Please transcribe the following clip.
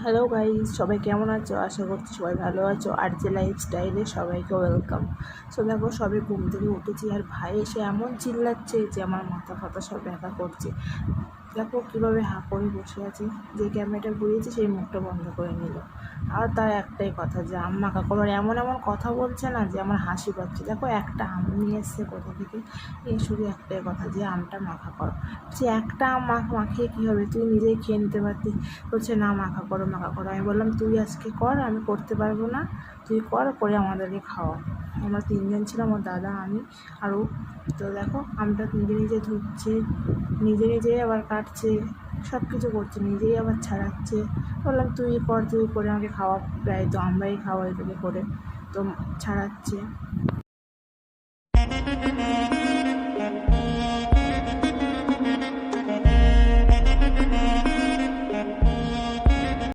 Hello guys, সবাই কেমন আছো? আশা করছি সবাই ভালো আছো। আর যে লাইফস্টাইলে সবাইকে ওয়েলকাম। সো দেখো, সবে ঘুম থেকে উঠেছি আর ভাই এসে এমন চিল্লাচ্ছে যে আমার মাথা ফাতা সব ব্যথা করছে। দেখো কীভাবে হাঁ করে বসে আছে, যে ক্যামেরাটা ঘুরিয়েছে সেই মুখটা বন্ধ করে নিল। আর তার একটাই কথা যে আম্মা কাকুর এমন এমন কথা বলছে না যে আমার হাসি পাচ্ছে। দেখো একটা আম নিয়ে এসছে কোথা থেকে, এই শুধু একটাই কথা যে আমটা মাখা করো। সে একটা আম মাখিয়ে কী হবে, তুই নিজেই খেয়ে নিতে পারতি। বলছে না, মাখা করো মাখা করো। আমি বললাম তুই আজকে কর, আমি করতে পারবো না, তুই করে আমাদেরকে খাওয়া। আমরা তিনজন ছিলাম, আমার দাদা, আমি আর ও। তো দেখো আমটা নিজে নিজে ধুচ্ছে, নিজে নিজেই আবার কাটছে, সব কিছু করছে, নিজেই আবার ছাড়াচ্ছে। বললাম তুই করে আমাকে খাওয়া, প্রায় তো আমরাই খাওয়াই তোকে করে। তো ছাড়াচ্ছে।